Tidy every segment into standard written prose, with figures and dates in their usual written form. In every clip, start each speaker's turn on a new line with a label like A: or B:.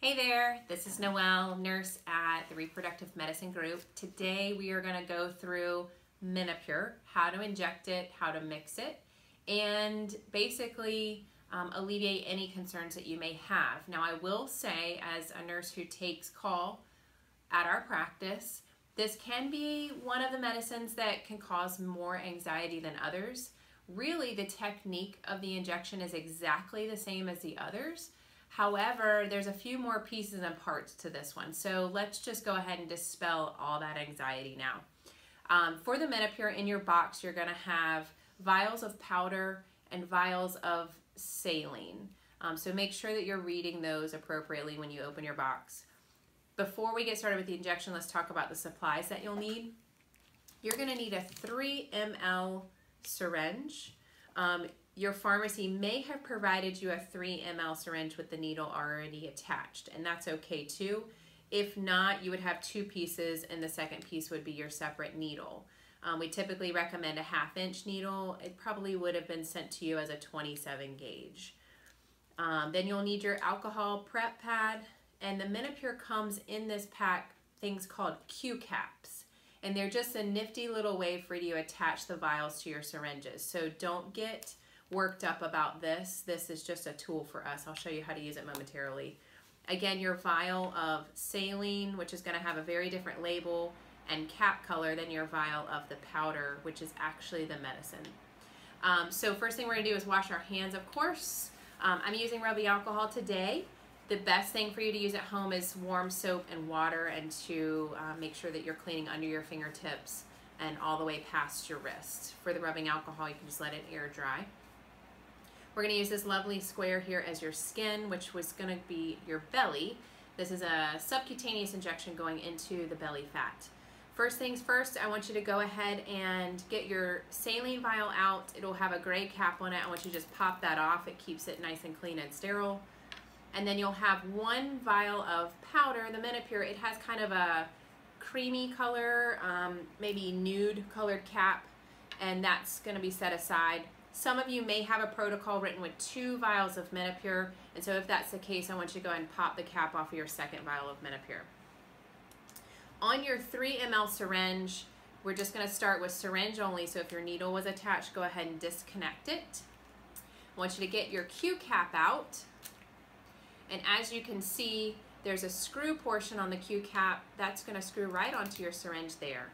A: Hey there, this is Noelle, nurse at the Reproductive Medicine Group. Today we are going to go through Menopur, how to inject it, how to mix it, and basically alleviate any concerns that you may have. Now I will say, as a nurse who takes call at our practice, this can be one of the medicines that can cause more anxiety than others. Really, the technique of the injection is exactly the same as the others. However, there's a few more pieces and parts to this one. So let's just go ahead and dispel all that anxiety now. For the Menopur, in your box, you're going to have vials of powder and vials of saline. So make sure that you're reading those appropriately when you open your box. Before we get started with the injection, let's talk about the supplies that you'll need. You're going to need a 3 ml syringe. Your pharmacy may have provided you a 3 ml syringe with the needle already attached, and that's okay too. If not, you would have 2 pieces, and the second piece would be your separate needle. We typically recommend a 1/2 inch needle. It probably would have been sent to you as a 27 gauge. Then you'll need your alcohol prep pad, and the Menopur comes in this pack things called Q caps. And they're just a nifty little way for you to attach the vials to your syringes. So don't get worked up about this. This is just a tool for us. I'll show you how to use it momentarily. Again, your vial of saline, which is going to have a very different label and cap color than your vial of the powder, which is actually the medicine. So first thing we're going to do is wash our hands, of course. I'm using rubbing alcohol today. The best thing for you to use at home is warm soap and water, and to make sure that you're cleaning under your fingertips and all the way past your wrist. For the rubbing alcohol, you can just let it air dry. We're going to use this lovely square here as your skin, which was going to be your belly. This is a subcutaneous injection going into the belly fat. First things first, I want you to go ahead and get your saline vial out. It'll have a gray cap on it. I want you to just pop that off. It keeps it nice and clean and sterile. And then you'll have 1 vial of powder. The Menopur, it has kind of a creamy color, maybe nude colored cap, and that's going to be set aside. Some of you may have a protocol written with 2 vials of Menopur, and so if that's the case, I want you to go ahead and pop the cap off of your second vial of Menopur. On your 3 ml syringe, we're just going to start with syringe only, so if your needle was attached, go ahead and disconnect it. I want you to get your Q cap out. And as you can see, there's a screw portion on the Q cap that's going to screw right onto your syringe there.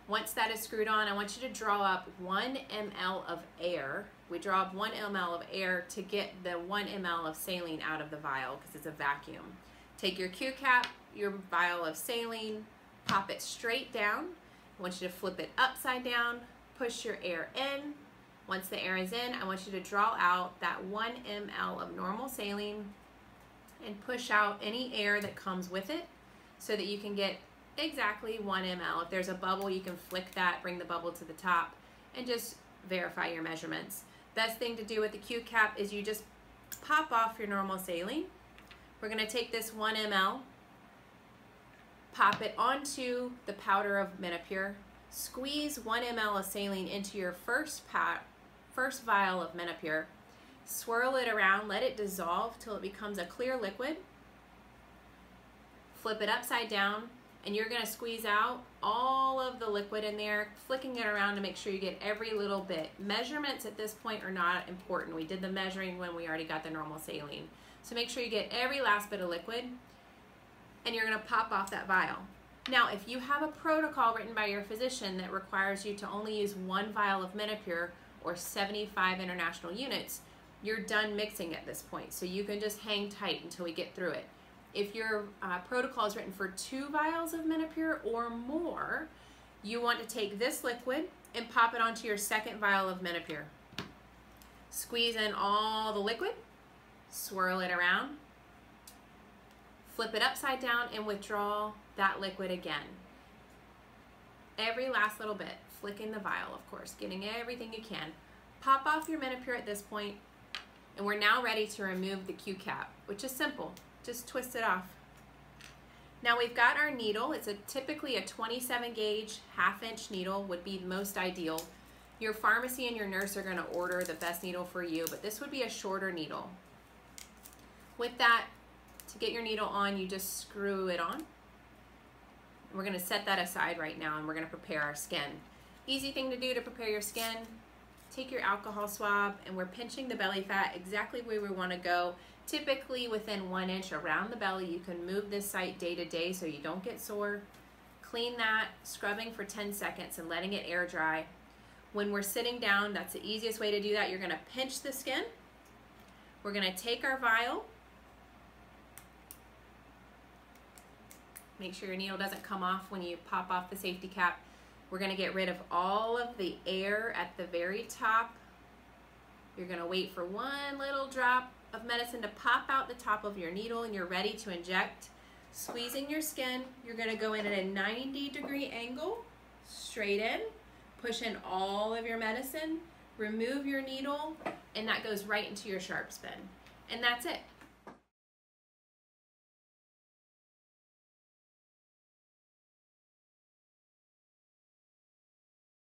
A: Once that is screwed on, I want you to draw up 1 ml of air. We draw up 1 ml of air to get the 1 ml of saline out of the vial because it's a vacuum. Take your Q cap, your vial of saline, pop it straight down. I want you to flip it upside down, push your air in. Once the air is in, I want you to draw out that 1 ml of normal saline and push out any air that comes with it so that you can get exactly 1 ml. If there's a bubble, you can flick that, bring the bubble to the top, and just verify your measurements. Best thing to do with the Q cap is you just pop off your normal saline. We're going to take this 1 ml, pop it onto the powder of Menopur, squeeze 1 ml of saline into your first vial of Menopur, swirl it around, let it dissolve till it becomes a clear liquid. Flip it upside down, and you're going to squeeze out all of the liquid in there, flicking it around to make sure you get every little bit. Measurements at this point are not important. We did the measuring when we already got the normal saline. So make sure you get every last bit of liquid, and you're going to pop off that vial. Now, if you have a protocol written by your physician that requires you to only use 1 vial of Menopur or 75 international units, you're done mixing at this point, so you can just hang tight until we get through it. If your protocol is written for 2 vials of Menopur or more, you want to take this liquid and pop it onto your second vial of Menopur. Squeeze in all the liquid, swirl it around, flip it upside down, and withdraw that liquid again. Every last little bit, flicking the vial, of course, getting everything you can. Pop off your Menopur at this point. And we're now ready to remove the Q cap, which is simple. Just twist it off. Now we've got our needle. It's typically a 27 gauge 1/2 inch needle would be most ideal. Your pharmacy and your nurse are going to order the best needle for you, but this would be a shorter needle. With that To get your needle on, you just screw it on. We're gonna set that aside right now and we're gonna prepare our skin. Easy thing to do to prepare your skin. Take your alcohol swab and we're pinching the belly fat exactly where we wanna go. Typically within 1 inch around the belly. You can move this site day to day so you don't get sore. Clean that, scrubbing for 10 seconds and letting it air dry. When we're sitting down, that's the easiest way to do that. You're gonna pinch the skin. We're gonna take our vial. Make sure your needle doesn't come off when you pop off the safety cap. We're gonna get rid of all of the air at the very top. You're gonna wait for one little drop of medicine to pop out the top of your needle and you're ready to inject. Squeezing your skin, you're gonna go in at a 90-degree angle, straight in, push in all of your medicine, remove your needle, and that goes right into your sharp spin. And that's it.